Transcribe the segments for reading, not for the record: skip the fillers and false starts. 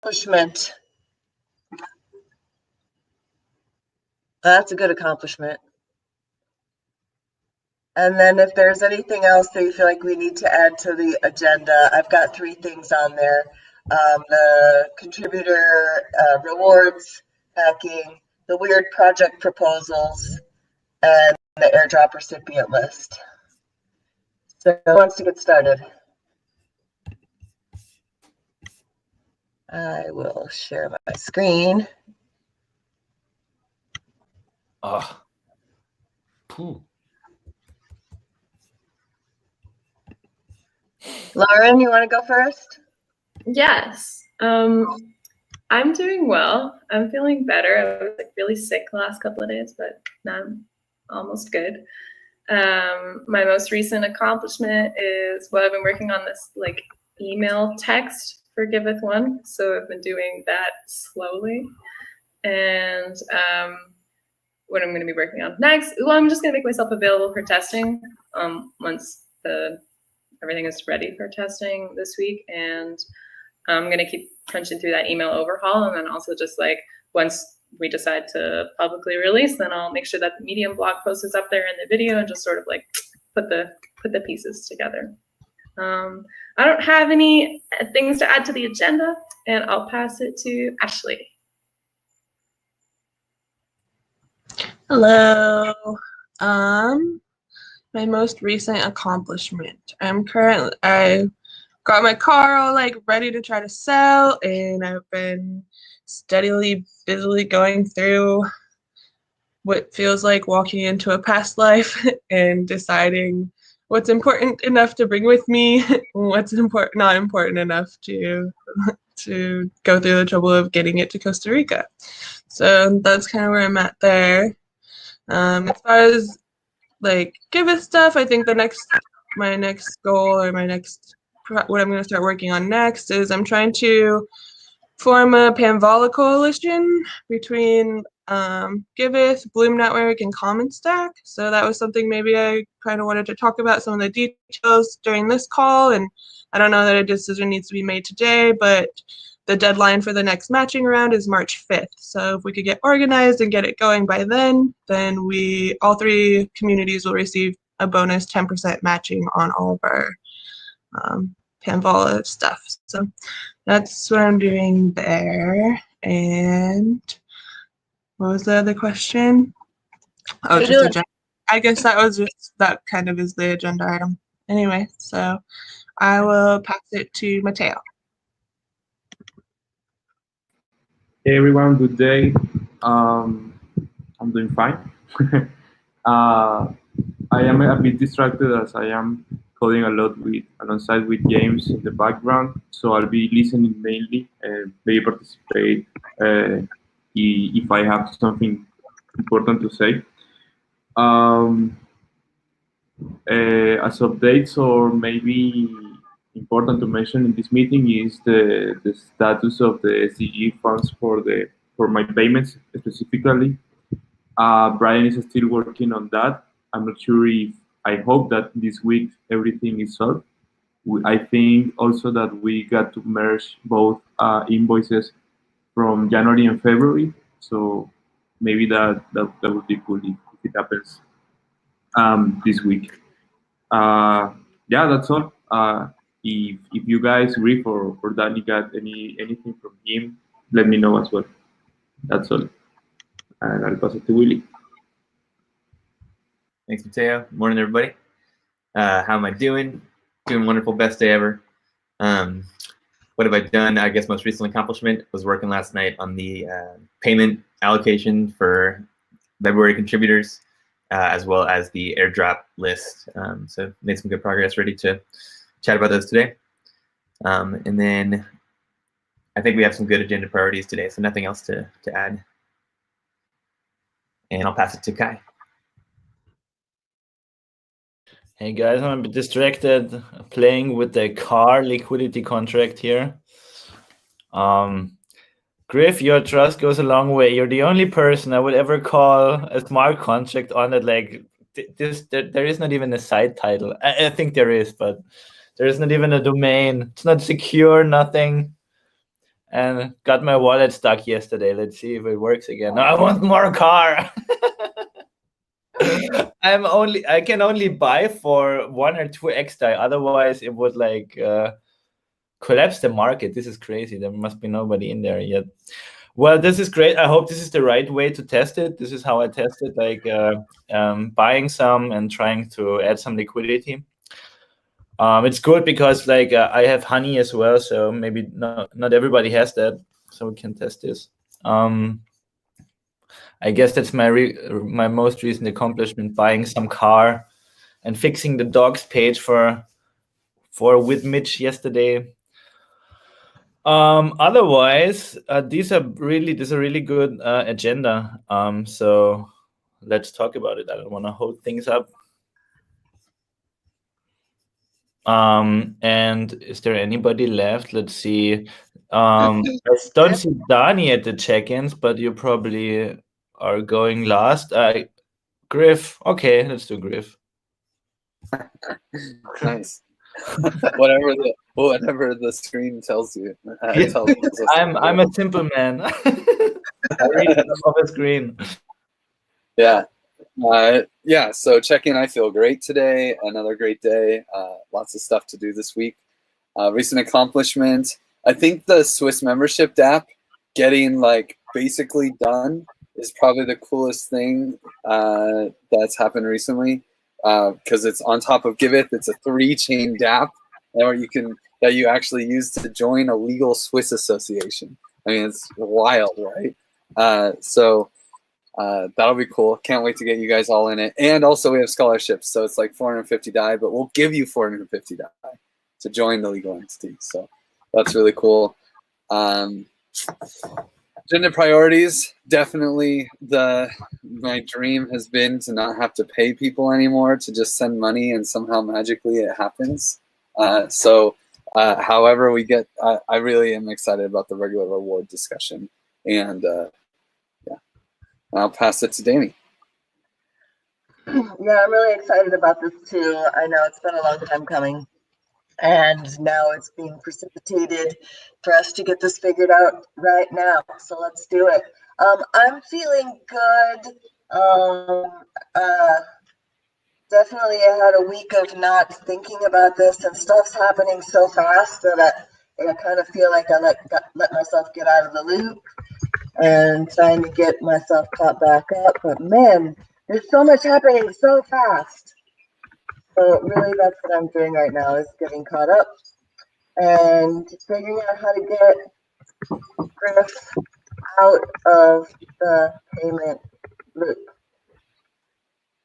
Accomplishment. That's a good accomplishment. And then if there's anything else that you feel like we need to add to the agenda, I've got 3 things on there. The contributor rewards hacking, the weird project proposals, and the airdrop recipient list. So who wants to get started? I will share my screen. Lauren, you want to go first? Yes. I'm doing well. I'm feeling better. I was really sick the last couple of days, but now I'm almost good. My most recent accomplishment is what I've been working on, this email text for Giveth 1. So I've been doing that slowly. And what I'm going to be working on next, well, I'm just going to make myself available for testing once everything is ready for testing this week. And I'm going to keep crunching through that email overhaul. And then also just once we decide to publicly release, then I'll make sure that the Medium blog post is up there in the video and just sort of put the pieces together. I don't have any things to add to the agenda, and I'll pass it to Ashley. Hello. My most recent accomplishment. I got my car all ready to try to sell, and I've been steadily, busily going through what feels like walking into a past life and deciding what's important enough to bring with me, what's not important enough to go through the trouble of getting it to Costa Rica. So that's kind of where I'm at there. As far as Giveth stuff, I think my next goal, or what I'm going to start working on next, is I'm trying to form a Panvala coalition between Giveth, Bloom Network, and Common Stack. So that was something maybe I kind of wanted to talk about some of the details during this call. And I don't know that a decision needs to be made today, but the deadline for the next matching round is March 5th. So if we could get organized and get it going by then all 3 communities will receive a bonus 10% matching on all of our Panvala stuff. So that's what I'm doing there. And what was the other question? Oh, just agenda. I guess that kind of is the agenda item. Anyway, so I will pass it to Mateo. Hey everyone, good day. I'm doing fine. I am a bit distracted as I am coding a lot alongside with games in the background, so I'll be listening mainly and maybe participate if I have something important to say. As updates, or maybe important to mention in this meeting, is the status of the SDG funds for my payments specifically. Brian is still working on that. I'm not sure I hope that this week everything is solved. I think also that we got to merge both invoices from January and February. So maybe that would be cool if it happens this week. Yeah, that's all. If you guys, Riff or Danny, got anything from him, let me know as well. That's all. And I'll pass it to Willie. Thanks, Mateo. Morning, everybody. How am I doing? Doing wonderful. Best day ever. What have I done? I guess most recent accomplishment was working last night on the payment allocation for February contributors, as well as the airdrop list. So made some good progress, ready to chat about those today. And then I think we have some good agenda priorities today, so nothing else to add. And I'll pass it to Kai. Hey guys, I'm a bit distracted playing with the car liquidity contract here. Griff, your trust goes a long way. You're the only person I would ever call a smart contract on it. There is not even a site title. I think there is, but there is not even a domain. It's not secure, nothing. and got my wallet stuck yesterday. Let's see if it works again. No, I want more car. I can only buy for 1 or 2 extra. Otherwise, it would like collapse the market. This is crazy. There must be nobody in there yet. Well, this is great. I hope this is the right way to test it. This is how I test it, like buying some and trying to add some liquidity. It's good because like I have honey as well, so maybe not everybody has that, so we can test this. I guess that's my most recent accomplishment: buying some car and fixing the dogs page for with Mitch yesterday. Otherwise, this is a really good agenda. So let's talk about it. I don't want to hold things up. And is there anybody left? Let's see. I don't see Donnie at the check-ins, but you probably are going last. Griff. Okay, let's do Griff. Nice. whatever the screen tells you. Tells us. I'm a simple man. I read off the screen. Yeah. Yeah, so check-in, I feel great today. Another great day. Lots of stuff to do this week. Recent accomplishment. I think the Swiss membership DApp getting like basically done is probably the coolest thing that's happened recently, because it's on top of Giveth. It's a 3-chain DApp that you actually use to join a legal Swiss association. I mean, it's wild, right? So that'll be cool. Can't wait to get you guys all in it. And also we have scholarships, so it's like 450 DAI, but we'll give you 450 DAI to join the legal entity. So that's really cool. Agenda priorities, definitely my dream has been to not have to pay people anymore, to just send money and somehow magically it happens. However we get, I really am excited about the regular reward discussion. And yeah, I'll pass it to Danny. Yeah, I'm really excited about this too. I know it's been a long time coming, and now it's being precipitated for us to get this figured out right now. So let's do it. I'm feeling good. Definitely I had a week of not thinking about this, and stuff's happening so fast that I kind of feel like I let myself get out of the loop and trying to get myself caught back up. But man, there's so much happening so fast. So really that's what I'm doing right now, is getting caught up and figuring out how to get Griff out of the payment loop.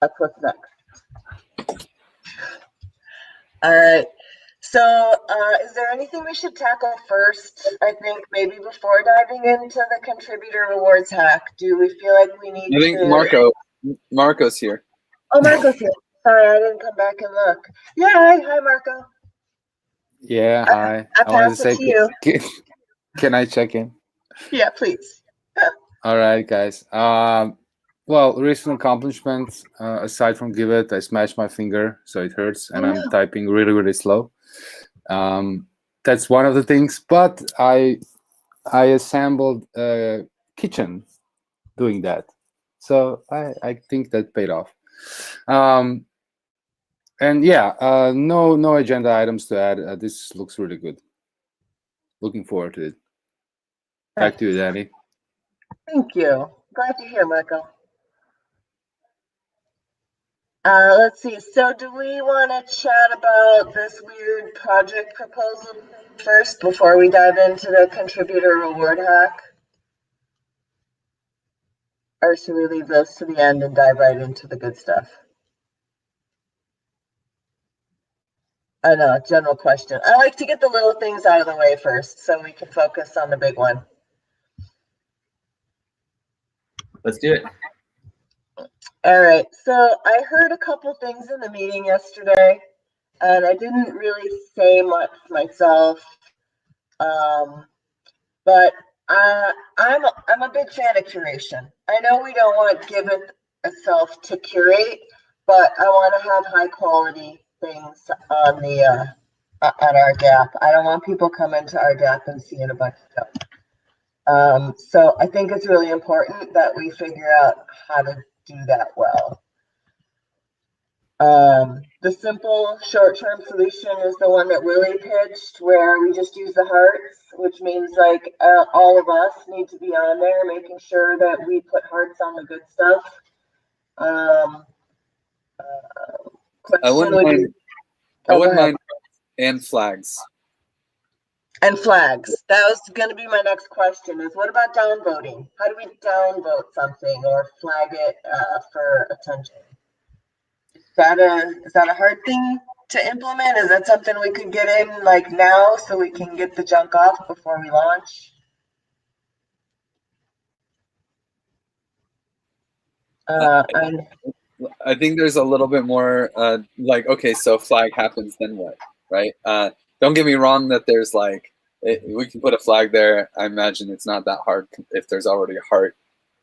That's what's next. All right. So is there anything we should tackle first? I think maybe before diving into the contributor rewards hack, do we feel like we need I think Marco's here. Oh, Marco's here. Sorry, I didn't come back and look. Yeah, hi Marco. Yeah, hi. I wanted to say, you. Can I check in? Yeah, please. All right, guys. Well, recent accomplishments, aside from Giveth, I smashed my finger, so it hurts, and I'm typing really slow. That's one of the things, but I assembled a kitchen doing that. So I think that paid off. And yeah, no agenda items to add. This looks really good. Looking forward to it. Back to you, Danny. Thank you. Glad to hear, Marco. Let's see. So do we want to chat about this weird project proposal first before we dive into the contributor reward hack? Or should we leave those to the end and dive right into the good stuff? I know, general question. I like to get the little things out of the way first so we can focus on the big one. Let's do it. All right, so I heard a couple things in the meeting yesterday, and I didn't really say much myself, but I'm a big fan of curation. I know we don't want Giveth itself to curate, but I want to have high quality things on the on our DApp. I don't want people coming to our DApp and seeing a bunch of stuff. So I think it's really important that we figure out how to do that well. The simple short-term solution is the one that Willie pitched, where we just use the hearts, which means like all of us need to be on there, making sure that we put hearts on the good stuff. I wouldn't mind and flags. And flags. That was going to be my next question is what about downvoting? How do we downvote something or flag it for attention? Is that a hard thing to implement? Is that something we could get in like now so we can get the junk off before we launch? I think there's a little bit more like, okay, so flag happens, then what, right? Don't get me wrong that there's like, we can put a flag there. I imagine it's not that hard if there's already a heart,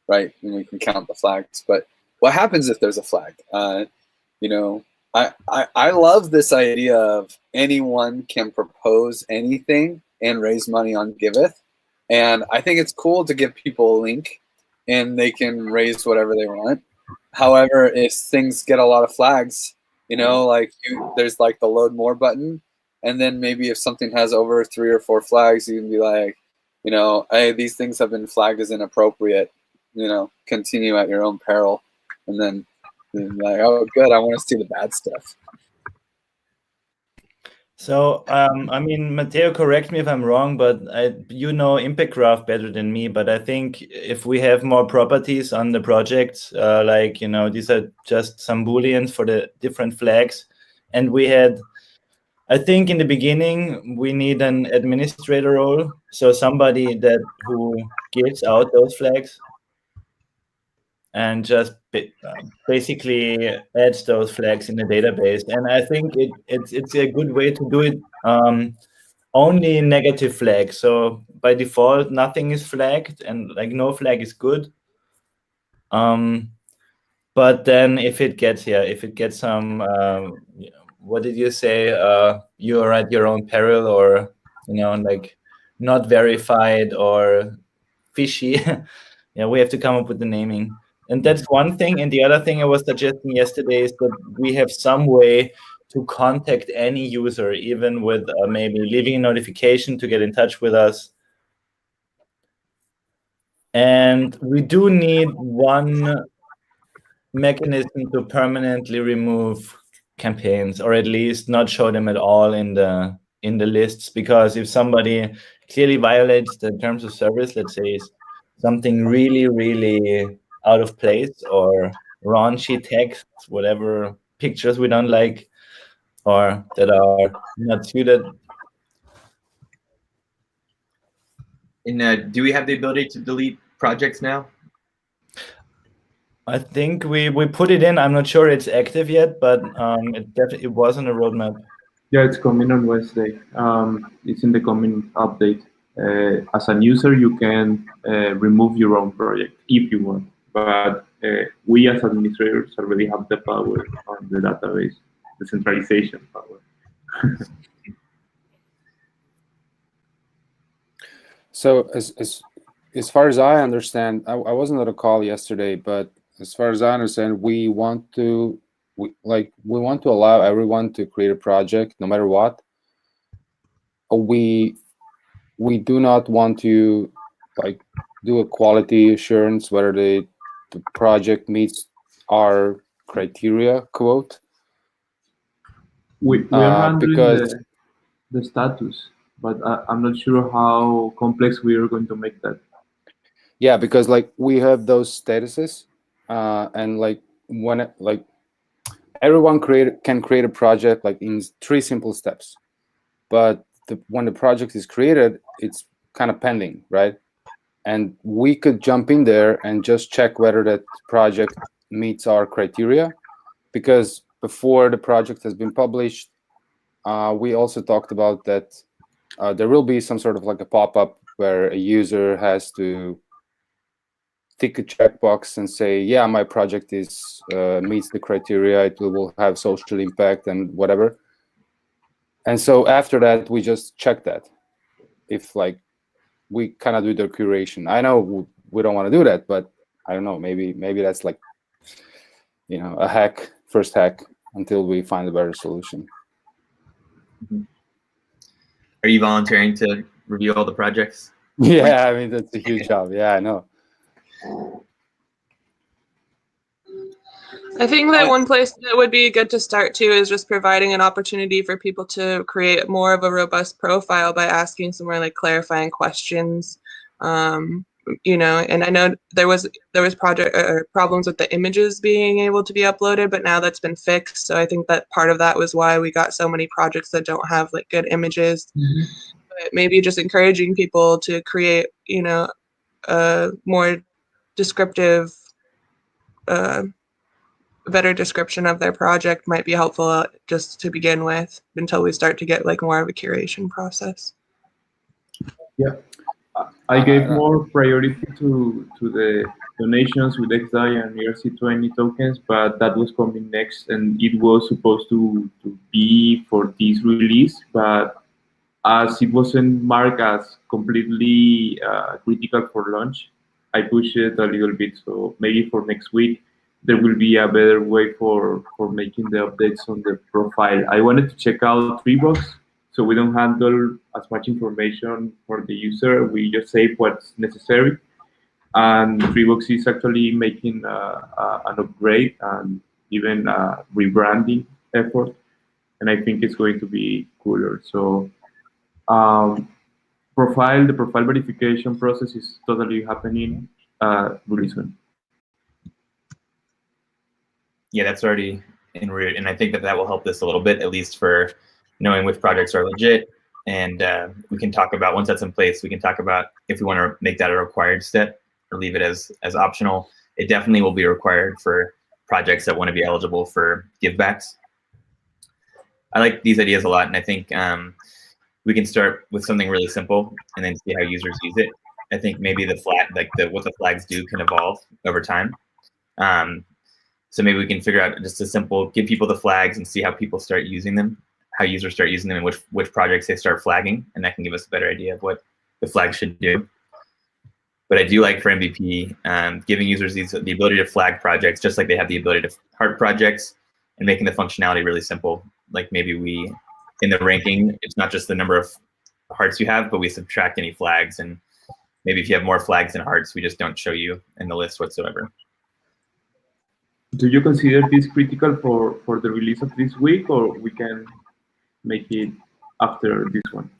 right? And we can count the flags. But what happens if there's a flag? You know, I love this idea of anyone can propose anything and raise money on Giveth. And I think it's cool to give people a link and they can raise whatever they want. However, if things get a lot of flags, you know, like there's like the load more button. And then maybe if something has over 3 or 4 flags, you can be like, you know, hey, these things have been flagged as inappropriate, you know, continue at your own peril. And then like, oh, good, I want to see the bad stuff. So, I mean, Matteo, correct me if I'm wrong, but you know Impact Graph better than me. But I think if we have more properties on the project, like, you know, these are just some Booleans for the different flags. And we had, I think in the beginning, we need an administrator role. So somebody who gives out those flags and just basically adds those flags in the database. And I think it's a good way to do it. Only negative flags. So by default, nothing is flagged, and like no flag is good. But then if it gets some, what did you say? You're at your own peril, or, you know, like not verified or fishy. Yeah, we have to come up with the naming. And that's one thing. And the other thing I was suggesting yesterday is that we have some way to contact any user, even with maybe leaving a notification to get in touch with us. And we do need one mechanism to permanently remove campaigns, or at least not show them at all in the lists. Because if somebody clearly violates the terms of service, let's say something really, really out of place, or raunchy text, whatever, pictures we don't like, or that are not suited. And do we have the ability to delete projects now? I think we put it in. I'm not sure it's active yet, but it was on a roadmap. Yeah, it's coming on Wednesday. It's in the coming update. As a user, you can remove your own project if you want, but we as administrators already have the power on the database, the centralization power. So as far as I understand, I wasn't at a call yesterday, but as far as I understand, we want to allow everyone to create a project no matter what. We do not want to like do a quality assurance whether the project meets our criteria, quote. We are handling because the status, but I'm not sure how complex we are going to make that. Yeah, because like we have those statuses, and like when everyone can create a project like in 3 simple steps, but when the project is created, it's kind of pending, right? And we could jump in there and just check whether that project meets our criteria, because before the project has been published, we also talked about that there will be some sort of like a pop-up where a user has to tick a checkbox and say, yeah, my project meets the criteria, it will have social impact and whatever. And so after that, we just check that if like we kind of do the curation. I know we don't want to do that, but I don't know. Maybe that's like, a hack, first hack, until we find a better solution. Are you volunteering to review all the projects? Yeah, I mean, that's a huge job. Yeah, I know. I think that one place that would be good to start too is just providing an opportunity for people to create more of a robust profile by asking some more like clarifying questions. And I know there was problems with the images being able to be uploaded, but now that's been fixed. So I think that part of that was why we got so many projects that don't have like good images. But maybe just encouraging people to create, a more descriptive, better description of their project might be helpful just to begin with until we start to get like more of a curation process. Yeah, I gave more priority to the donations with XDAI and ERC20 tokens, but that was coming next, and it was supposed to be for this release, but as it wasn't marked as completely critical for launch, I pushed it a little bit. So maybe for next week, there will be a better way for making the updates on the profile. I wanted to check out Treebox, so we don't handle as much information for the user. We just save what's necessary. And Treebox is actually making an upgrade and even a rebranding effort. And I think it's going to be cooler. So the profile verification process is totally happening really soon. Yeah, that's already en route, and I think that will help this a little bit, at least for knowing which projects are legit. And we can talk about, once that's in place, we can talk about if we want to make that a required step or leave it as optional. It definitely will be required for projects that want to be eligible for givebacks. I like these ideas a lot, and I think we can start with something really simple and then see how users use it. I think maybe the flag, what the flags do, can evolve over time. So maybe we can figure out just a simple, give people the flags and see how people start using them, how users start using them, and which projects they start flagging, and that can give us a better idea of what the flag should do. But I do like for MVP, giving users the ability to flag projects, just like they have the ability to heart projects, and making the functionality really simple. Like maybe we, in the ranking, it's not just the number of hearts you have, but we subtract any flags, and maybe if you have more flags than hearts, we just don't show you in the list whatsoever. Do you consider this critical for the release of this week, or we can make it after this one?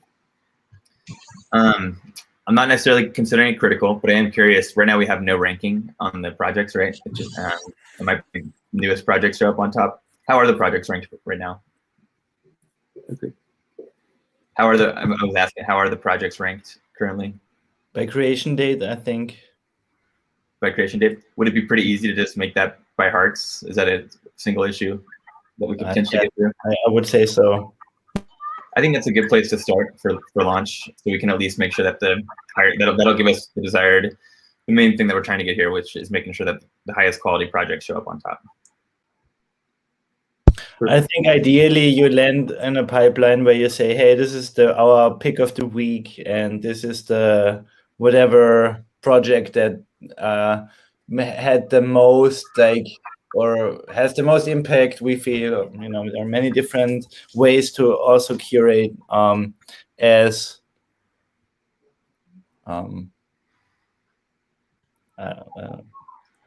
I'm not necessarily considering it critical, but I am curious. Right now we have no ranking on the projects, right? It just, it might be newest projects show up on top. How are the projects ranked right now? Okay. I was asking, how are the projects ranked currently? By creation date, I think. By creation date? Would it be pretty easy to just make that by hearts? Is that a single issue that we could potentially get through? I would say so. I think that's a good place to start for launch, so we can at least make sure that that'll give us the main thing that we're trying to get here, which is making sure that the highest quality projects show up on top. I think ideally you land in a pipeline where you say, hey, this is our pick of the week, and this is the whatever project that had the most or has the most impact. We feel, there are many different ways to also curate as how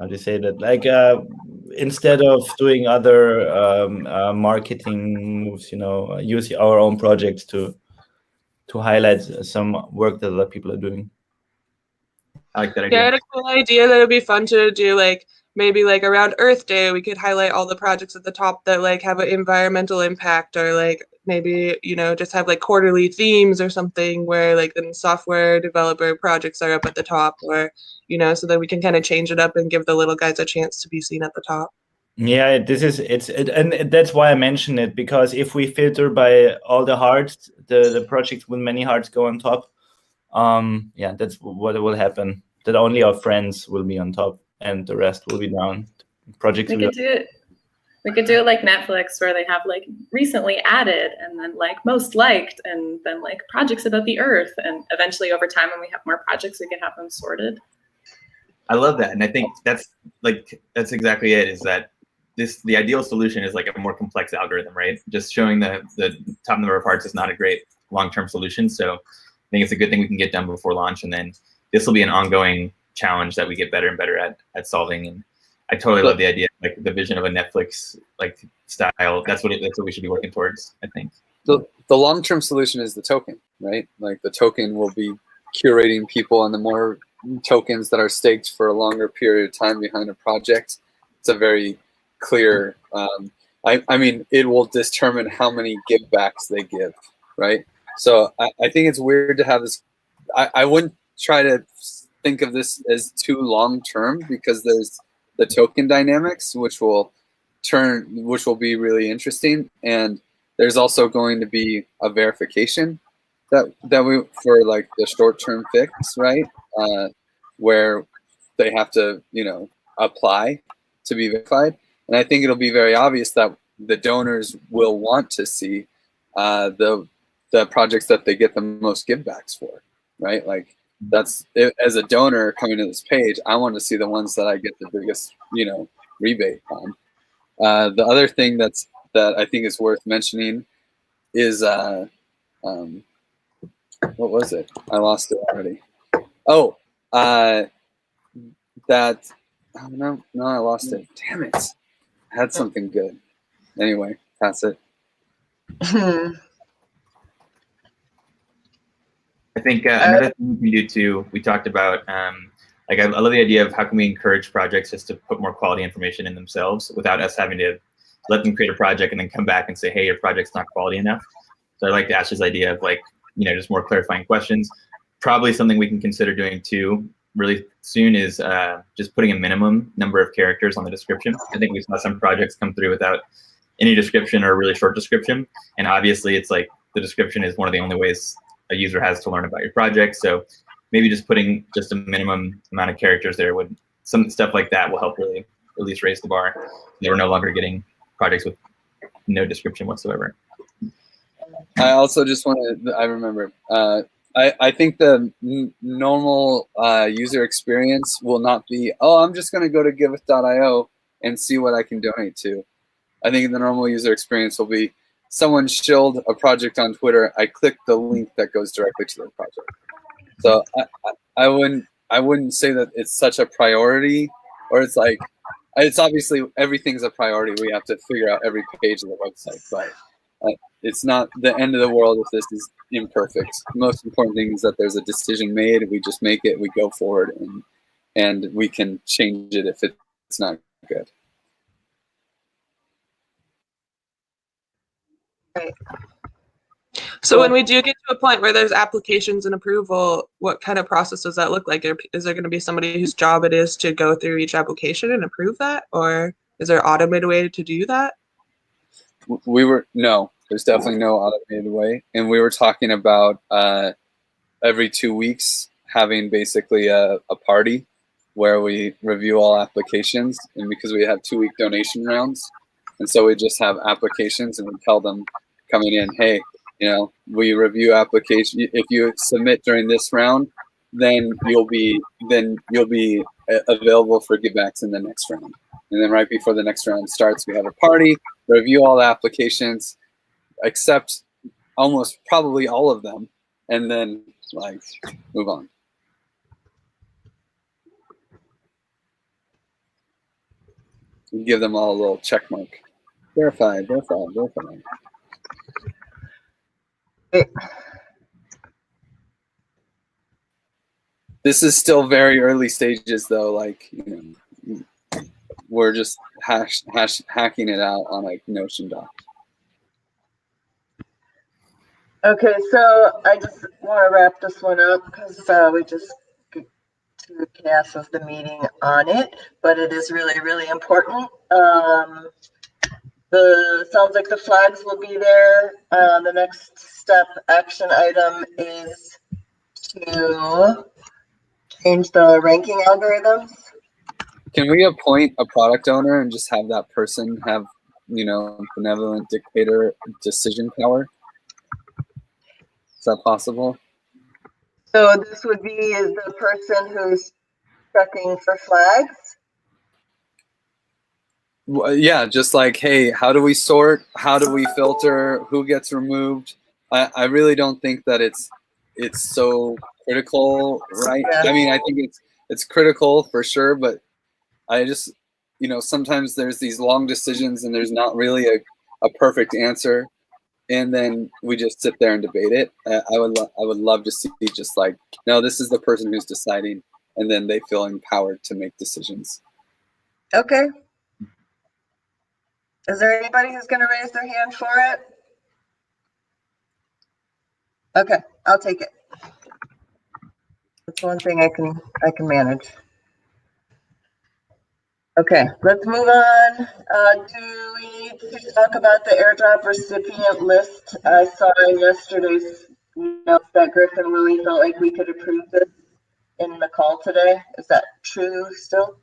do you say that? Like instead of doing other marketing moves, use our own projects to highlight some work that other people are doing. I like that idea. Yeah, I had a cool idea that it'd be fun to do, like maybe like around Earth Day, we could highlight all the projects at the top that like have an environmental impact, or like maybe just have like quarterly themes or something where like the software developer projects are up at the top, or so that we can kind of change it up and give the little guys a chance to be seen at the top. Yeah, and that's why I mentioned it, because if we filter by all the hearts, the projects with many hearts go on top. Yeah, that's what will happen. That only our friends will be on top, and the rest will be down. Projects. We could do it. We could do it like Netflix, where they have like recently added, and then like most liked, and then like projects about the Earth, and eventually over time, when we have more projects, we can have them sorted. I love that, and I think that's exactly it. Is that the ideal solution is like a more complex algorithm, right? Just showing the top number of parts is not a great long-term solution. So I think it's a good thing we can get done before launch, and then this will be an ongoing challenge that we get better and better at solving. And I totally love the idea, like the vision of a Netflix like style. That's what we should be working towards, I think. The long-term solution is the token, right? Like the token will be curating people, and the more tokens that are staked for a longer period of time behind a project, it's a very clear, I mean, it will determine how many give backs they give, right? So I think it's weird to have this. I wouldn't try to think of this as too long-term, because there's the token dynamics, which will be really interesting. And there's also going to be a verification that we, for like the short-term fix, right? Where they have to, apply to be verified. And I think it'll be very obvious that the donors will want to see the projects that they get the most givebacks for, right? Like that's, as a donor coming to this page, I want to see the ones that I get the biggest, rebate on. The other thing that I think is worth mentioning is what was it? I lost it already. Oh, no, I lost it. Damn it. I had something good. Anyway, pass it. I think another thing we can do too, we talked about, like I love the idea of how can we encourage projects just to put more quality information in themselves without us having to let them create a project and then come back and say, hey, your project's not quality enough. So I like Ash's idea of like, just more clarifying questions. Probably something we can consider doing too really soon is just putting a minimum number of characters on the description. I think we saw some projects come through without any description or a really short description. And obviously it's like the description is one of the only ways a user has to learn about your project. So maybe just putting just a minimum amount of characters there would, some stuff like that will help really at least raise the bar. We're no longer getting projects with no description whatsoever. I also just want to, I remember, I think the normal user experience will not be, oh, I'm just going to go to Giveth.io and see what I can donate to. I think the normal user experience will be, someone shilled a project on Twitter, I click the link that goes directly to their project. So I wouldn't say that it's such a priority, or it's like, it's obviously everything's a priority. We have to figure out every page of the website, but it's not the end of the world if this is imperfect. The most important thing is that there's a decision made. We just make it, we go forward, and we can change it if it's not good. Right. So when we do get to a point where there's applications and approval, what kind of process does that look like? Is there going to be somebody whose job it is to go through each application and approve that? Or is there an automated way to do that? No, there's definitely no automated way. And we were talking about every 2 weeks having basically a party where we review all applications. And because we have 2-week donation rounds, and so we just have applications and we tell them coming in, hey, we review application. If you submit during this round, then you'll be available for givebacks in the next round. And then right before the next round starts, we have a party, review all the applications, accept almost probably all of them, and then like move on. You give them all a little check mark. Verified, verified, verified. This is still very early stages, though. Like, we're just hacking it out on like Notion doc. Okay, so I just want to wrap this one up because we just got 2 of the meeting on it, but it is really, really important. Sounds like the flags will be there. The next step action item is to change the ranking algorithms. Can we appoint a product owner and just have that person have benevolent dictator decision power. Is that possible? So this would be the person who's checking for flags? Well, yeah, just like, hey, how do we sort? How do we filter? Who gets removed? I really don't think that it's so critical, right? Yeah. I mean, I think it's critical for sure, but I just, sometimes there's these long decisions and there's not really a perfect answer, and then we just sit there and debate it. I would love to see just like, no, this is the person who's deciding, and then they feel empowered to make decisions. Okay. Is there anybody who's going to raise their hand for it? Okay, I'll take it. That's one thing I can manage. Okay, let's move on. Do we need to talk about the airdrop recipient list? I saw in yesterday's notes that Griff and Willie felt like we could approve this in the call today. Is that true still?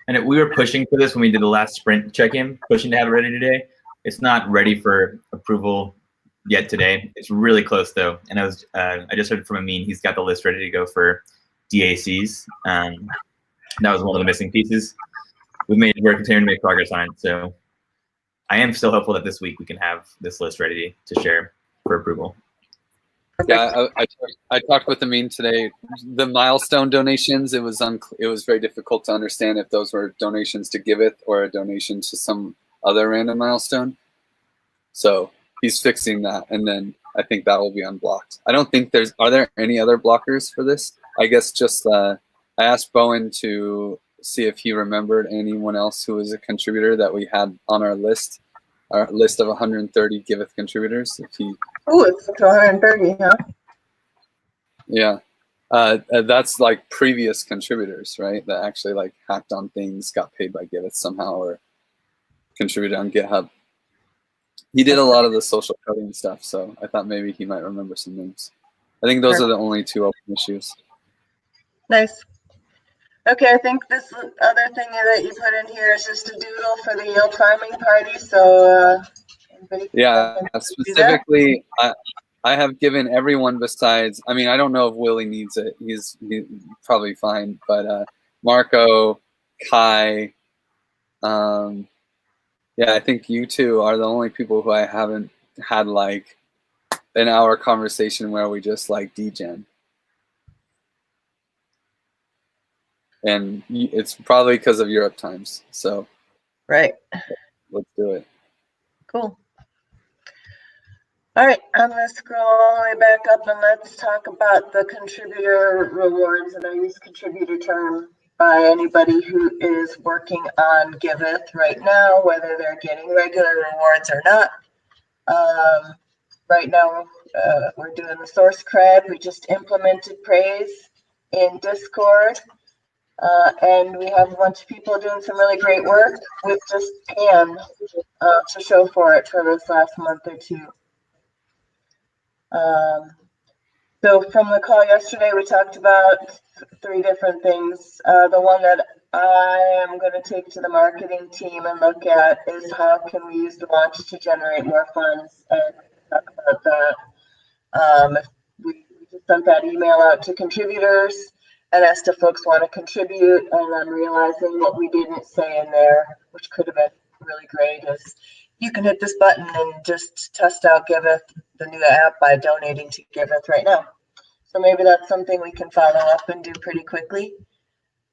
And we were pushing for this when we did the last sprint check-in, pushing to have it ready today. It's not ready for approval yet today. It's really close though. And I just heard from Amin, he's got the list ready to go for DACs. That was one of the missing pieces. We're continuing to make progress on it. So I am still hopeful that this week we can have this list ready to share for approval. Yeah, I talked with Amin today. The milestone donations, it was very difficult to understand if those were donations to Giveth or a donation to some other random milestone. So he's fixing that, and then I think that will be unblocked. I don't think are there any other blockers for this? I guess just I asked Bowen to see if he remembered anyone else who was a contributor that we had on our list of 130 Giveth contributors. Oh, it's 130, huh? Yeah. That's like previous contributors, right? That actually like hacked on things, got paid by Giveth somehow, or contributed on GitHub. He did a lot of the social coding stuff, so I thought maybe he might remember some names. I think those are the only two open issues. Nice. Okay, I think this other thing that you put in here is just a doodle for the yield farming party. So, yeah, specifically, I have given everyone besides. I mean, I don't know if Willie needs it. He's probably fine, but Marco, Kai, yeah, I think you two are the only people who I haven't had like an hour conversation where we just like degen. And it's probably because of Europe times. So, right. Let's do it. Cool. All right, I'm going to scroll all the way back up and let's talk about the contributor rewards. And I use contributor term by anybody who is working on Giveth right now, whether they're getting regular rewards or not. Right now, we're doing the source cred. We just implemented praise in Discord. And we have a bunch of people doing some really great work with just Pam to show for it for this last month or two. So from the call yesterday, we talked about 3 different things. The one that I am going to take to the marketing team and look at is how can we use the launch to generate more funds, and talk about that. We just sent that email out to contributors and asked if folks want to contribute, and I'm realizing what we didn't say in there, which could have been really great, is you can hit this button and just test out Giveth, the new app, by donating to Giveth right now. So maybe that's something we can follow up and do pretty quickly.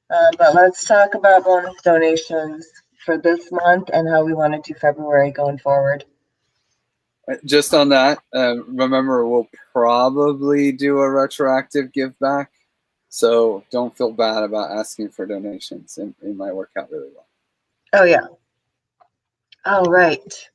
But let's talk about bonus donations for this month and how we want to do February going forward. Just on that, remember, we'll probably do a retroactive give back. So don't feel bad about asking for donations. It might work out really well. Oh, yeah. All right.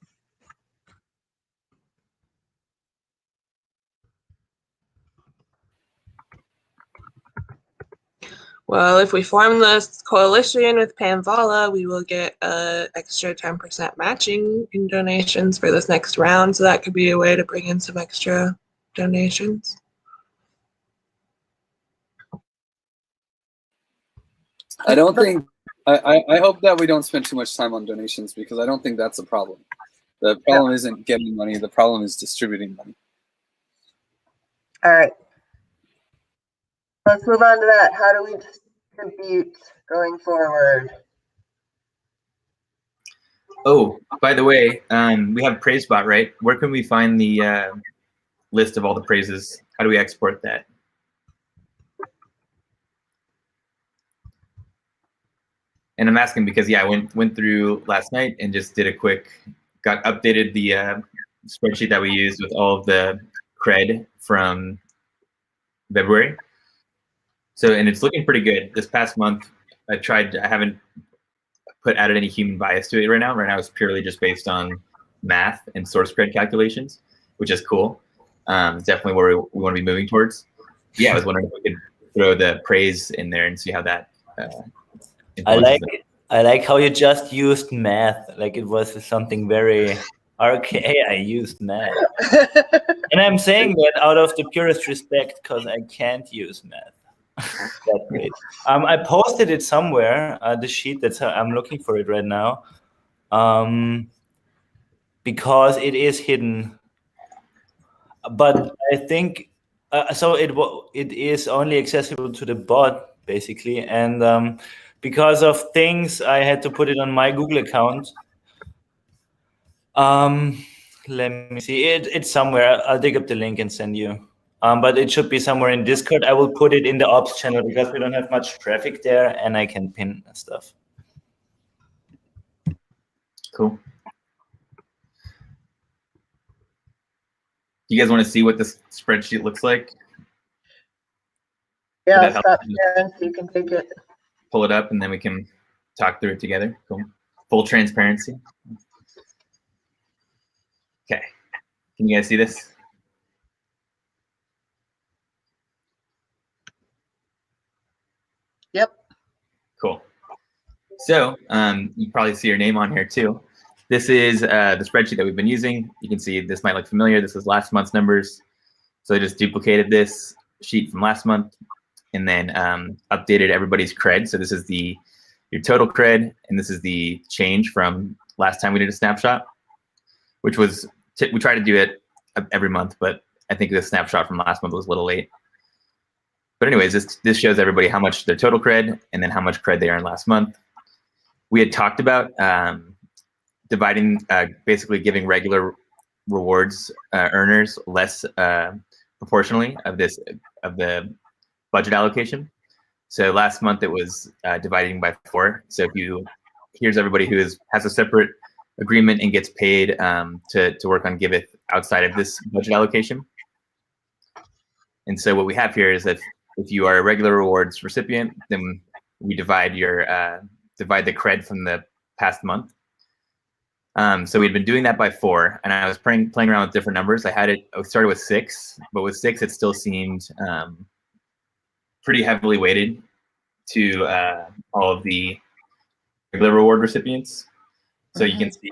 Well, if we form this coalition with Panvala, we will get an extra 10% matching in donations for this next round. So that could be a way to bring in some extra donations. I don't think I hope that we don't spend too much time on donations, because I don't think that's a problem. The problem isn't getting money. The problem is distributing money. All right. Let's move on to that. How do we distribute going forward? Oh, by the way, we have PraiseBot, right? Where can we find the list of all the praises? How do we export that? And I'm asking because, yeah, I went through last night and just did a quick, updated the spreadsheet that we used with all of the cred from February. So, and it's looking pretty good. This past month, I haven't added any human bias to it right now. Right now, it's purely just based on math and source cred calculations, which is cool. Definitely where we want to be moving towards. Yeah, I was wondering if we could throw the praise in there and see how that. I like how you just used math, like it was something very archaic. I used math, and I'm saying that out of the purest respect, because I can't use math. That's great. I posted it somewhere. The sheet I'm looking for it right now, because it is hidden. But I think so. It is only accessible to the bot basically, and because of things, I had to put it on my Google account. Let me see. It's somewhere. I'll dig up the link and send you. But it should be somewhere in Discord. I will put it in the ops channel because we don't have much traffic there, and I can pin stuff. Cool. You guys want to see what this spreadsheet looks like? Yeah, I'll stop sharing so you can take it. Pull it up and then we can talk through it together. Cool. Full transparency. Okay. Can you guys see this? Yep. Cool. So you probably see your name on here too. This is the spreadsheet that we've been using. You can see this might look familiar. This is last month's numbers. So I just duplicated this sheet from last month and then updated everybody's cred. So this is your total cred, and this is the change from last time we did a snapshot, which was, we try to do it every month, but I think the snapshot from last month was a little late. But anyways, this shows everybody how much their total cred and then how much cred they earned last month. We had talked about dividing, basically giving regular rewards earners less proportionally of the budget allocation. So last month it was dividing by 4. So here's everybody who has a separate agreement and gets paid to work on Giveth outside of this budget allocation. And so what we have here is that if you are a regular rewards recipient, then we divide the cred from the past month. So we'd been doing that by 4, and I was playing around with different numbers. I started with 6, but with 6 it still seemed pretty heavily weighted to all of the regular reward recipients. So you can see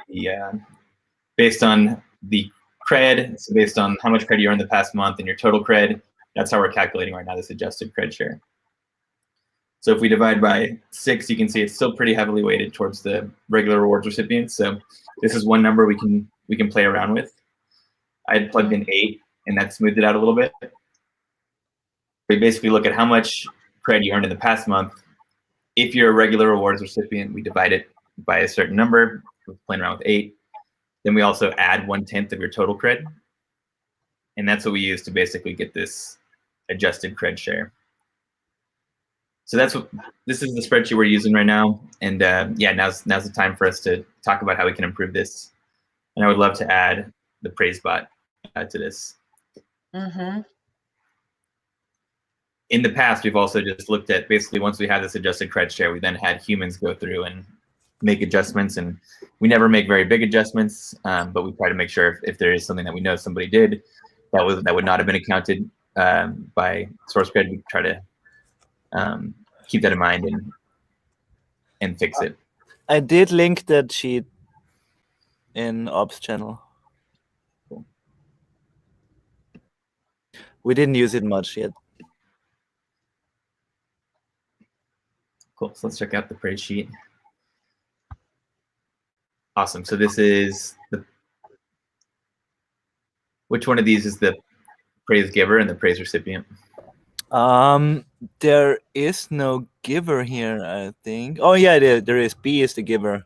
based on the cred, so based on how much cred you earned the past month and your total cred, that's how we're calculating right now this adjusted cred share. So if we divide by 6, you can see it's still pretty heavily weighted towards the regular rewards recipients. So this is one number we can play around with. I had plugged in 8, and that smoothed it out a little bit. We basically look at how much cred you earned in the past month. If you're a regular rewards recipient, we divide it by a certain number. We're playing around with 8. Then we also add 1/10 of your total cred. And that's what we use to basically get this adjusted cred share. So this is the spreadsheet we're using right now. And yeah, now's the time for us to talk about how we can improve this. And I would love to add the PraiseBot to this. In the past, we've also just looked at basically once we had this adjusted cred share, we then had humans go through and make adjustments. And we never make very big adjustments, but we try to make sure if there is something that we know somebody did that would not have been accounted by source cred, we try to keep that in mind and fix it. I did link that sheet in ops channel. Cool. We didn't use it much yet. Cool. So let's check out the praise sheet. Awesome. So this is which one of these is the praise giver and the praise recipient? There is no giver here, I think. Oh yeah, there is. B is the giver,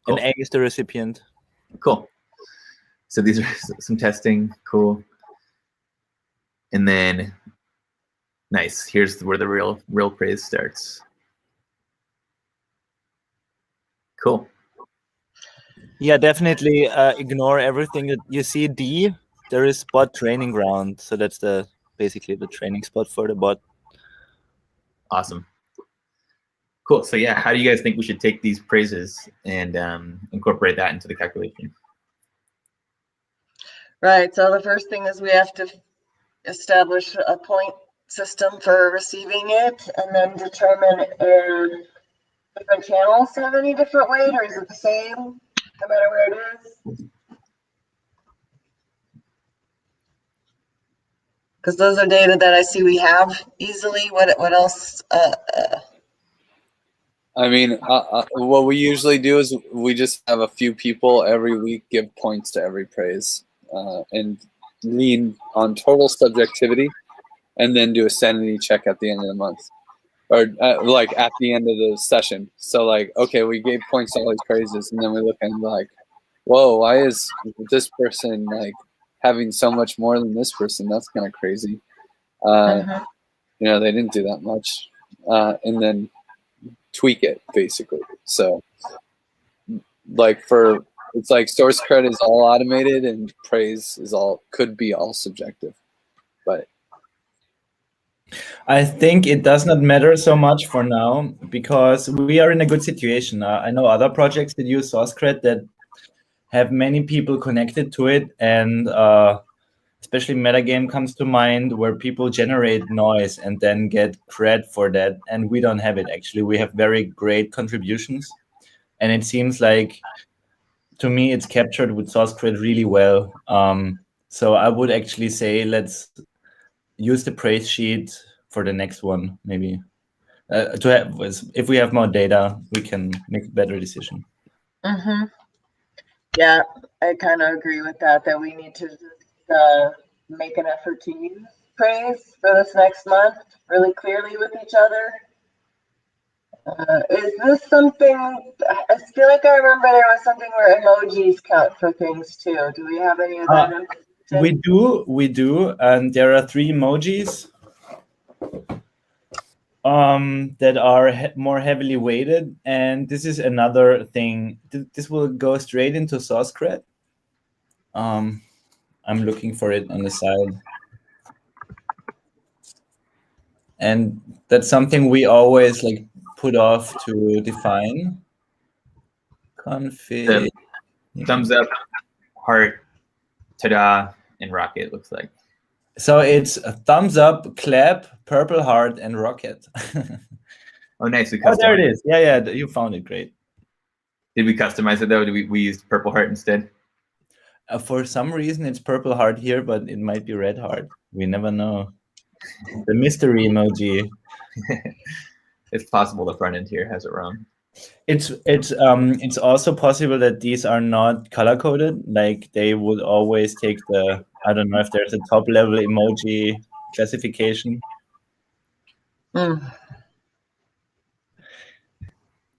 Cool. and A is the recipient. Cool. So these are some testing. Cool. And then, nice. Here's where the real praise starts. Cool. Yeah, definitely ignore everything that you see. D, there is bot training ground, so that's basically the training spot for the bot. Awesome. Cool. So yeah, how do you guys think we should take these praises and incorporate that into the calculation? Right. So the first thing is we have to establish a point system for receiving it, and then determine if different channels have any different weight, or is it the same no matter where it is? Because those are data that I see we have easily. What else? I mean, what we usually do is we just have a few people every week give points to every praise, and lean on total subjectivity, and then do a sanity check at the end of the month, or like at the end of the session. So like, okay, we gave points to all these praises, and then we look and like, whoa, why is this person like having so much more than this person? That's kind of crazy. You know, they didn't do that much, and then tweak it basically. So like it's like source credit is all automated and praise is could be all subjective. But I think it does not matter so much for now because we are in a good situation. I know other projects that use source credit that have many people connected to it, and especially metagame comes to mind, where people generate noise and then get credit for that, and we don't have it. Actually, we have very great contributions, and it seems like, to me, it's captured with source credit really well. So I would actually say let's use the praise sheet for the next one, maybe. If we have more data, we can make a better decision. Yeah, I kind of agree with that we need to make an effort to use praise for this next month really clearly with each other. Is this something, I feel like I remember there was something where emojis count for things too. Do we have any of that? We do, and there are 3 emojis that are more heavily weighted, and this is another thing. This will go straight into source cred. I'm looking for it on the side, and that's something we always like put off to define. Config. Thumbs up, heart, ta-da, and rocket looks like. So it's a thumbs up, clap, purple heart, and rocket. Oh, nice. There it is. Yeah, you found it. Great. Did we customize it though? Did we use purple heart instead? For some reason, it's purple heart here, but it might be red heart. We never know. The mystery emoji. It's possible the front end here has it wrong. It's also possible that these are not color coded. Like they would always take I don't know if there's a top level emoji classification.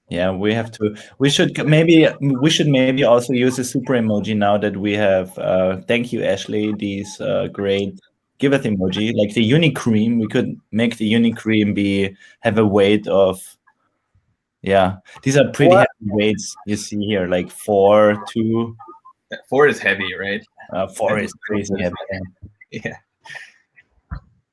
Yeah, we should maybe also use a super emoji now that we have thank you, Ashley, these great Giveth emoji, like the unicream. We could make the unicream have a weight of, yeah, these are pretty heavy weights you see here, like 4, 2. 4 is heavy, right? 4 is crazy heavy. Yeah.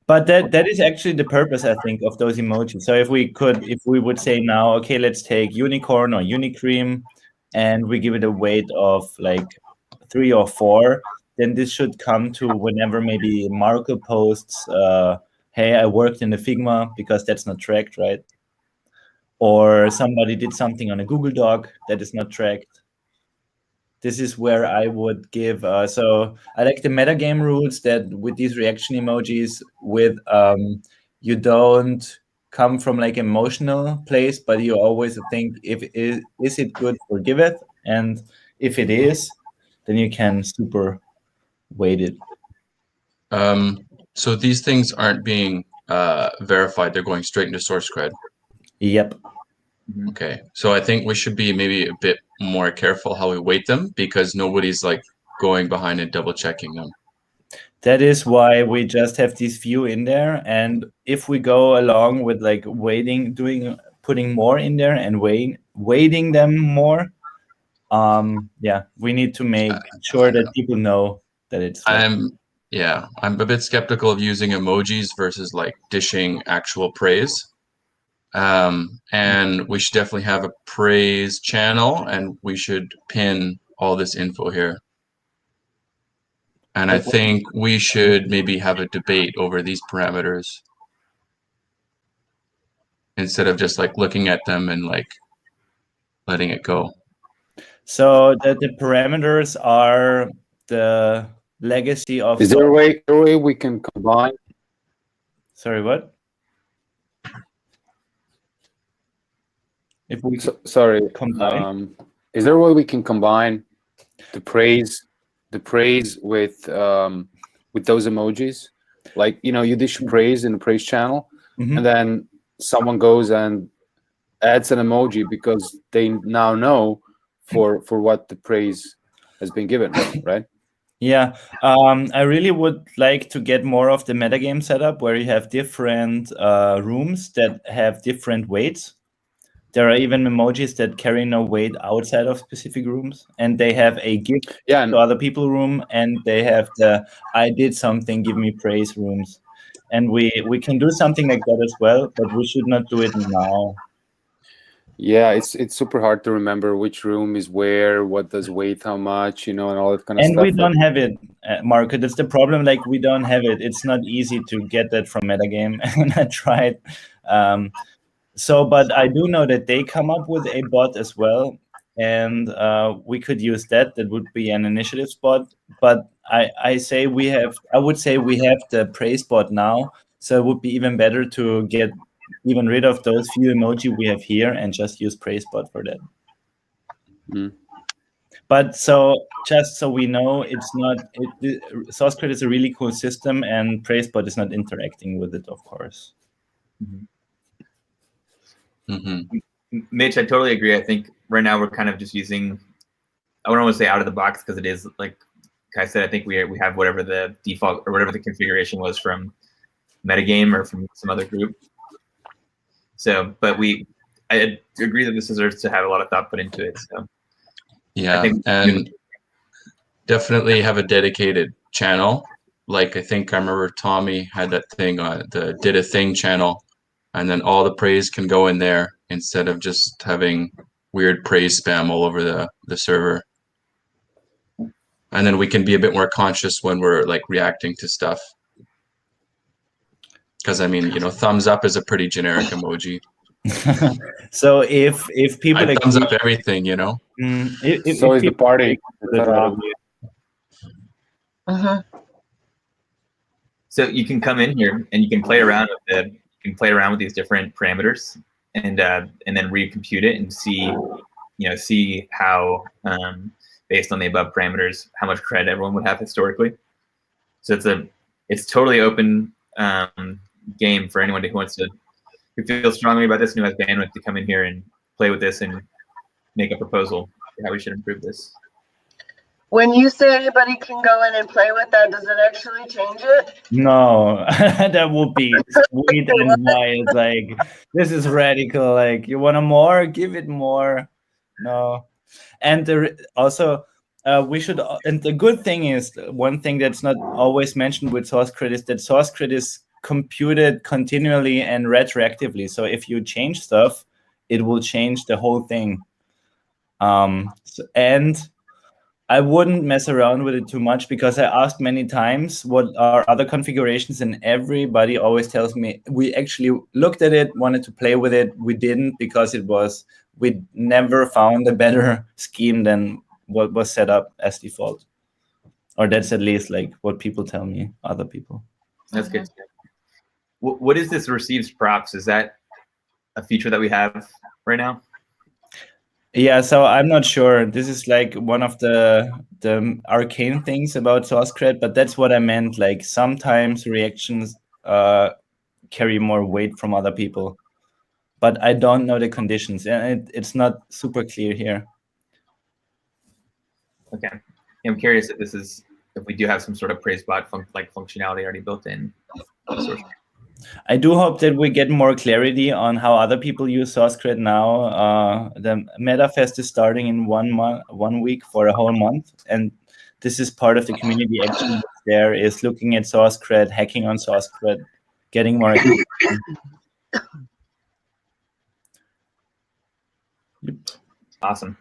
But that is actually the purpose, I think, of those emojis. So if we would say now, okay, let's take unicorn or unicream, and we give it a weight of like 3 or 4, then this should come to whenever maybe Marco posts, hey, I worked in the Figma, because that's not tracked, right? Or somebody did something on a Google Doc that is not tracked. This is where I would give, so I like the metagame rules that with these reaction emojis, with you don't come from like emotional place, but you always think, is it good for Giveth And if it is, then you can super weight it. So these things aren't being verified. They're going straight into source cred. Yep. Okay. So I think we should be maybe a bit more careful how we weight them, because nobody's like going behind and double checking them. That is why we just have these few in there. And if we go along with like putting more in there and weighting them more, we need to make sure that people know that it's like, I'm a bit skeptical of using emojis versus like dishing actual praise. And we should definitely have a praise channel, and we should pin all this info here. And I think we should maybe have a debate over these parameters instead of just like looking at them and like letting it go. so that the parameters are the legacy of. Is there a way we can combine? Sorry, what? If we Sorry. combine. Is there a way we can combine the praise with those emojis? Like, you dish praise in the praise channel, and then someone goes and adds an emoji because they now know for what the praise has been given, right? Yeah, I really would like to get more of the metagame setup where you have different rooms that have different weights. There are even emojis that carry no weight outside of specific rooms, and they have a gift to other people room, and they have the I did something, give me praise rooms. And we can do something like that as well, but we should not do it now. Yeah, it's super hard to remember which room is where, what does weight, how much, and all that kind of stuff. And we don't have it, Marco. That's the problem. Like, we don't have it. It's not easy to get that from metagame, and I tried. But I do know that they come up with a bot as well, and we could use that. That would be an initiative bot. But I would say we have the praise bot now, so it would be even better to get even rid of those few emoji we have here and just use praise bot for that. But just so we know, it's not. Source Cred is a really cool system, and praise bot is not interacting with it, of course. Mitch, I totally agree. I think right now we're kind of just using, I don't want to say out of the box, because it is like Kai said, I think we have whatever the default or whatever the configuration was from metagame or from some other group. So, but I agree that this deserves to have a lot of thought put into it. So yeah, and definitely have a dedicated channel. Like I think I remember Tommy had that thing on the did a thing channel, and then all the praise can go in there instead of just having weird praise spam all over the server. And then we can be a bit more conscious when we're like reacting to stuff. Because I mean, thumbs up is a pretty generic emoji. So if people I thumbs up everything, so is the party. So you can come in here and you can play around with these different parameters, and then recompute it and see how based on the above parameters how much cred everyone would have historically. So it's totally open game for anyone who feels strongly about this and who has bandwidth to come in here and play with this and make a proposal for how we should improve this. When you say anybody can go in and play with that, does it actually change it? No, that would be sweet and wild. Like, this is radical. Like, you want more? Give it more. No. And also, we should. And the good thing is, one thing that's not always mentioned with source cred is that source cred is computed continually and retroactively. So if you change stuff, it will change the whole thing. And I wouldn't mess around with it too much, because I asked many times what are other configurations, and everybody always tells me we actually looked at it, wanted to play with it. We didn't, because we never found a better scheme than what was set up as default. Or that's at least like what people tell me, other people. That's good. What is this receives props? Is that a feature that we have right now? Yeah, so I'm not sure. This is like one of the arcane things about SourceCred, but that's what I meant. Like sometimes reactions carry more weight from other people, but I don't know the conditions, and it's not super clear here. Okay, I'm curious if we do have some sort of praise bot functionality already built in. I do hope that we get more clarity on how other people use SourceCred now. The MetaFest is starting in 1 week for a whole month, and this is part of the community action. There is looking at SourceCred, hacking on SourceCred, getting more. Yep. Awesome.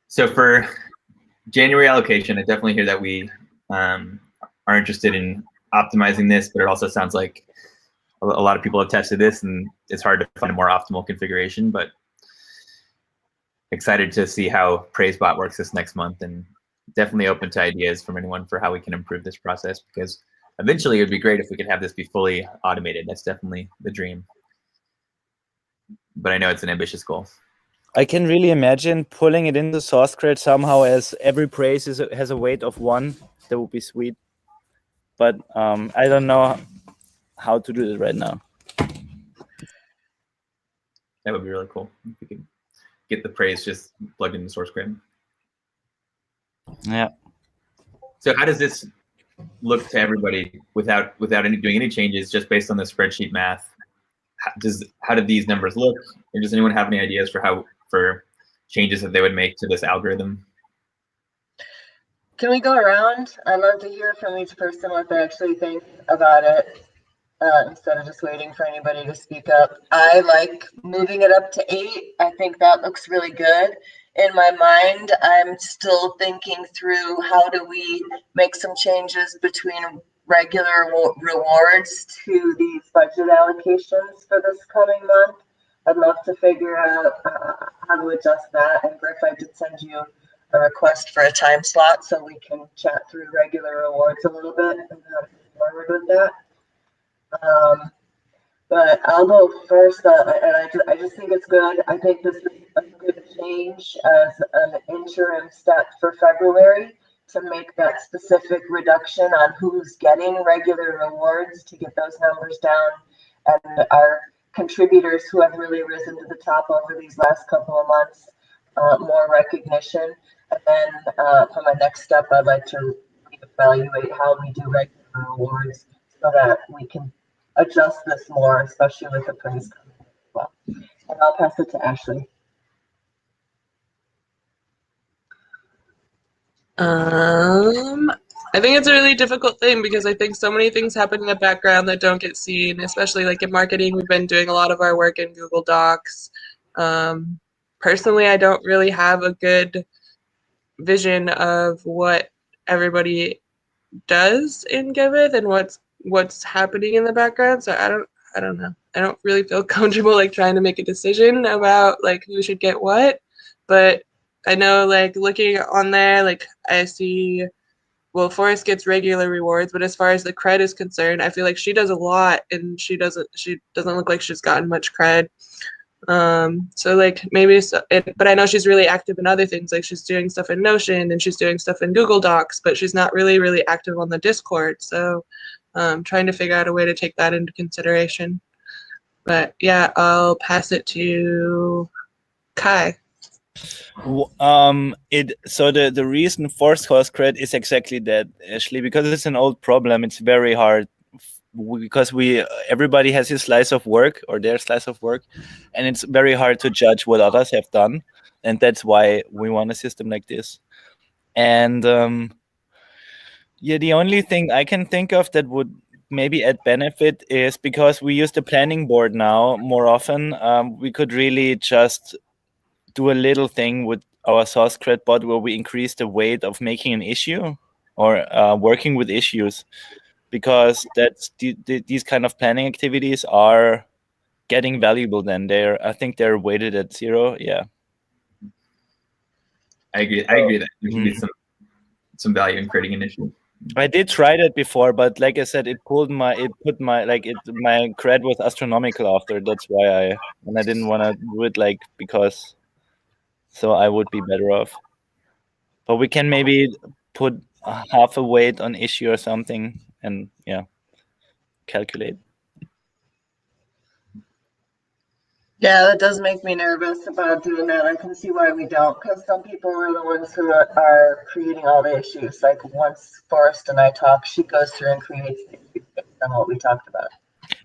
So for January allocation, I definitely hear that we are interested in optimizing this, but it also sounds like a lot of people have tested this and it's hard to find a more optimal configuration, but excited to see how PraiseBot works this next month, and definitely open to ideas from anyone for how we can improve this process, because eventually it would be great if we could have this be fully automated. That's definitely the dream. But I know it's an ambitious goal. I can really imagine pulling it into SourceCred somehow as every praise has a weight of 1. That would be sweet. But I don't know how to do it right now. That would be really cool if we could get the praise just plugged into SourceCred. Yeah. So how does this look to everybody without doing any changes, just based on the spreadsheet math? How do these numbers look? Or does anyone have any ideas for changes that they would make to this algorithm? Can we go around? I'd love to hear from each person what they actually think about it, instead of just waiting for anybody to speak up. I like moving it up to 8. I think that looks really good. In my mind, I'm still thinking through how do we make some changes between regular rewards to these budget allocations for this coming month. I'd love to figure out how to adjust that. And Griff, I did send you a request for a time slot so we can chat through regular rewards a little bit and how to move forward with that. But I'll go first, and I just think it's good. I think this is a good change as an interim step for February to make that specific reduction on who's getting regular rewards to get those numbers down, and our contributors who have really risen to the top over these last couple of months, more recognition. And then for my next step, I'd like to evaluate how we do regular rewards so that we can adjust this more, especially with the praise coming as well. And I'll pass it to Ashley. I think it's a really difficult thing because I think so many things happen in the background that don't get seen, especially like in marketing. We've been doing a lot of our work in Google Docs. Personally, I don't really have a good vision of what everybody does in Giveth and what's happening in the background. So I don't know. I don't really feel comfortable like trying to make a decision about like who should get what. But I know like looking on there, like I see, well, Forrest gets regular rewards, but as far as the cred is concerned, I feel like she does a lot and she doesn't look like she's gotten much cred. So like maybe but I know she's really active in other things, like she's doing stuff in Notion and she's doing stuff in Google Docs, but she's not really active on the Discord. So trying to figure out a way to take that into consideration. But yeah, I'll pass it to Kai. So the reason for SourceCred is exactly that, Ashley, because it's an old problem. It's very hard because everybody has his slice of work or their slice of work, and it's very hard to judge what others have done, and that's why we want a system like this. And yeah, the only thing I can think of that would maybe add benefit is because we use the planning board now more often. We could really just do a little thing with our SourceCred bot where we increase the weight of making an issue or working with issues, because that's these kind of planning activities are getting valuable. Then I think they're weighted at 0. Yeah, I agree that there should be some value in creating an issue. I did try that before, but like I said, my cred was astronomical after. That's why I didn't want to do it because so I would be better off. But we can maybe put half a weight on issue or something, and calculate. Yeah, that does make me nervous about doing that. I can see why we don't, because some people are the ones who are creating all the issues. Like once Forrest and I talk, she goes through and creates the issues based on what we talked about.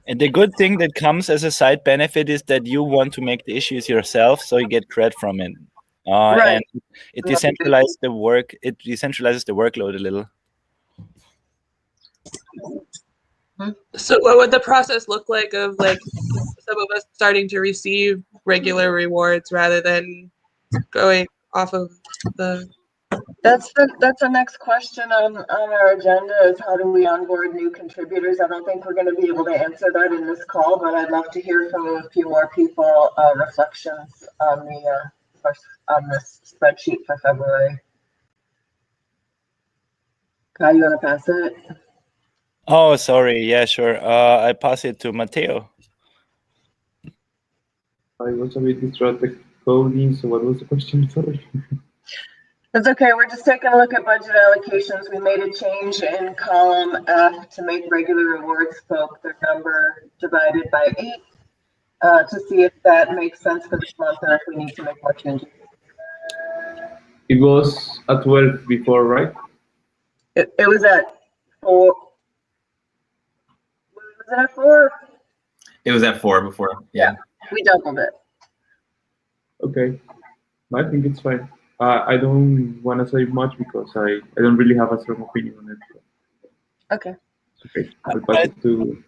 And the good thing that comes as a side benefit is that you want to make the issues yourself, so you get credit from it. Right. And it decentralizes the work. It decentralizes the workload a little. So what would the process look like of some of us starting to receive regular rewards rather than going off of the... That's the next question on our agenda is how do we onboard new contributors? I don't think we're going to be able to answer that in this call, but I'd love to hear from a few more people reflections on this spreadsheet for February. Kai, you want to pass it? Oh, sorry. Yeah, sure. I pass it to Matteo. I was a bit distracted coding, so what was the question? Sorry. That's okay. We're just taking a look at budget allocations. We made a change in column F to make regular rewards folk their number divided by 8 to see if that makes sense for this month or if we need to make more changes. It was at 12 before, right? It was at 4. Was it at 4? It was at 4 before. Yeah. We doubled it. Okay. I think it's fine. I don't want to say much because I don't really have a strong opinion on it. Okay. Okay. I'll pass it to...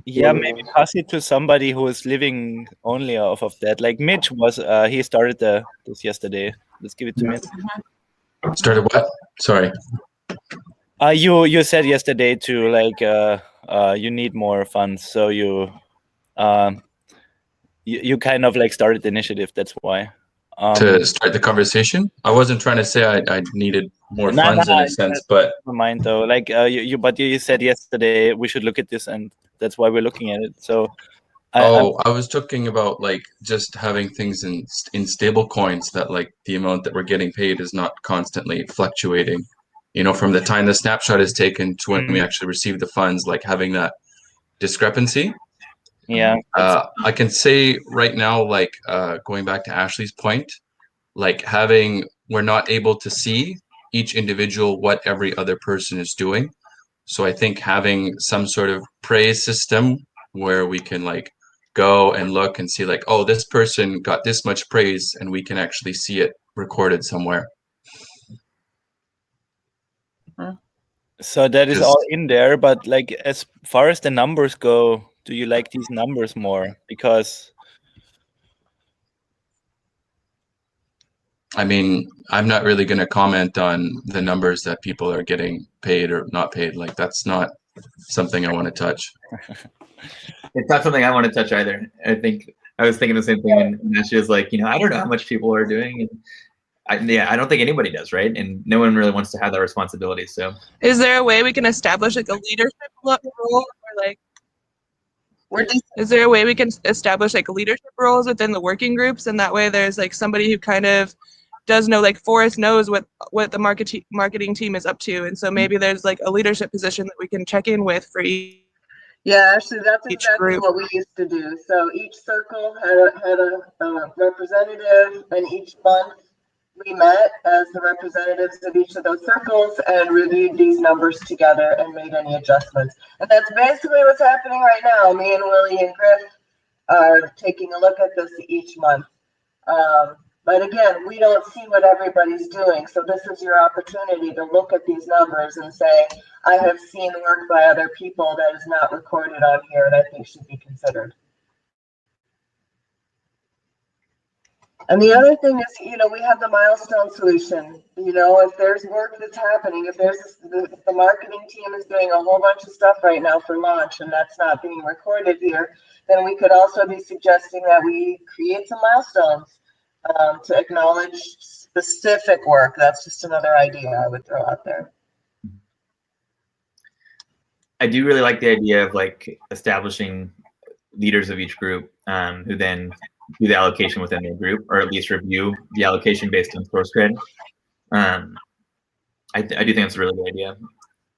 Yeah, maybe pass it to somebody who is living only off of that. Like Mitch was, he started this yesterday. Let's give it to Mitch. Started what? Sorry. You said yesterday to you need more funds, so you kind of started the initiative. That's why. To start the conversation, I wasn't trying to say I needed more funds in a sense, but never mind though. But you said yesterday we should look at this, and that's why we're looking at it. So. I was talking about just having things in stable coins that the amount that we're getting paid is not constantly fluctuating. From the time the snapshot is taken to when we actually receive the funds, having that discrepancy. Yeah. I can say right now, going back to Ashley's point, we're not able to see each individual what every other person is doing. So I think having some sort of praise system where we can go and look and see oh, this person got this much praise, and we can actually see it recorded somewhere. So that is all in there, but as far as the numbers go, do you like these numbers more? Because I mean, I'm not really going to comment on the numbers that people are getting paid or not paid. That's not something I want to touch. It's not something I want to touch either. I think I was thinking the same thing, and Nash is I don't know how much people are doing, and I don't think anybody does, right? And no one really wants to have that responsibility. So, is there a way we can establish a leadership role, or is there a way we can establish leadership roles within the working groups, and that way there's somebody who kind of does know, Forrest knows what the marketing team is up to, and so maybe there's a leadership position that we can check in with for each. Yeah, actually, that's exactly what we used to do. So each circle had a representative, and each month we met as the representatives of each of those circles and reviewed these numbers together and made any adjustments. And that's basically what's happening right now. Me and Willie and Griff are taking a look at this each month. But again, we don't see what everybody's doing. So this is your opportunity to look at these numbers and say, I have seen work by other people that is not recorded on here and I think should be considered. And the other thing is, we have the milestone solution. If there's work that's happening, if the marketing team is doing a whole bunch of stuff right now for launch and that's not being recorded here, then we could also be suggesting that we create some milestones to acknowledge specific work. That's just another idea I would throw out there. I do really like the idea of like establishing leaders of each group who then do the allocation within their group, or at least review the allocation based on source cred. I do think that's a really good idea.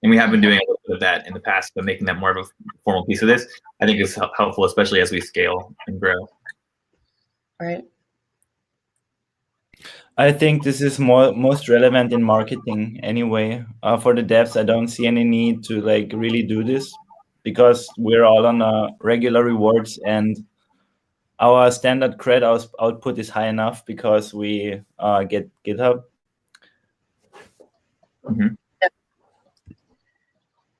And we have been doing a little bit of that in the past, but making that more of a formal piece of this, I think is helpful, especially as we scale and grow. Right. I think this is most relevant in marketing anyway. For the devs, I don't see any need to like really do this because we're all on regular rewards and our standard cred output is high enough because we get GitHub. Mm-hmm.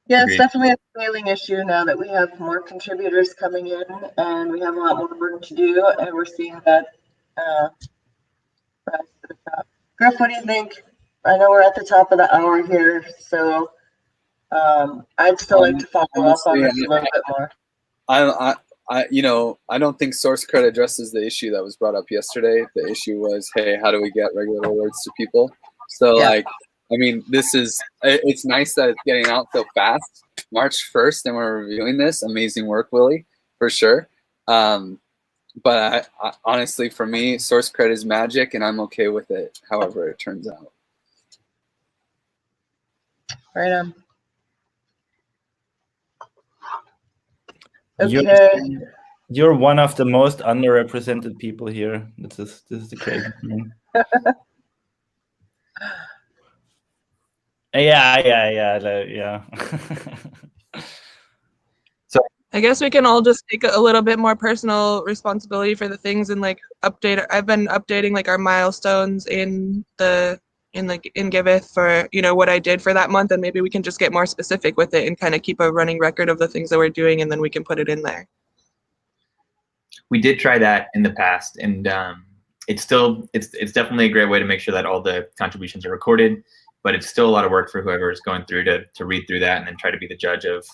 Yeah, it's definitely a scaling issue now that we have more contributors coming in and we have a lot more work to do, and we're seeing that rise to the top. Griff, what do you think? I know we're at the top of the hour here, so I'd still like to follow up on this a little bit more. I don't think source credit addresses the issue that was brought up yesterday. The issue was, hey, how do we get regular rewards to people? So like, I mean, it's nice that it's getting out so fast. March 1st, and we're reviewing this. Amazing work, Willie, for sure. But I, honestly, for me, source credit is magic, and I'm okay with it, however it turns out. Right on. Okay. You're one of the most underrepresented people here. This is the crazy thing. Yeah. So I guess we can all just take a little bit more personal responsibility for the things and like update. I've been updating like our milestones in Giveth for, you know, what I did for that month, and maybe we can just get more specific with it and kind of keep a running record of the things that we're doing, and then we can put it in there. We did try that in the past, and it's definitely a great way to make sure that all the contributions are recorded, but it's still a lot of work for whoever is going through to read through that and then try to be the judge of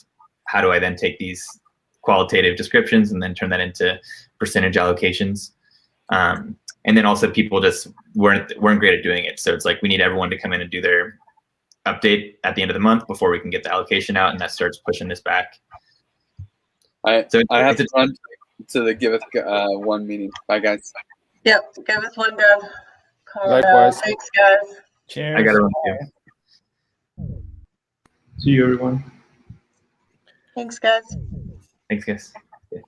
how do I then take these qualitative descriptions and then turn that into percentage allocations. And then also people just weren't great at doing it. So it's like we need everyone to come in and do their update at the end of the month before we can get the allocation out, and that starts pushing this back. I have to run to the Giveth one meeting. Bye, guys. Yep, Giveth one done. Likewise. Thanks, guys. Cheers. I got to run too. See you, everyone. Thanks, guys. Thanks, guys. Yeah.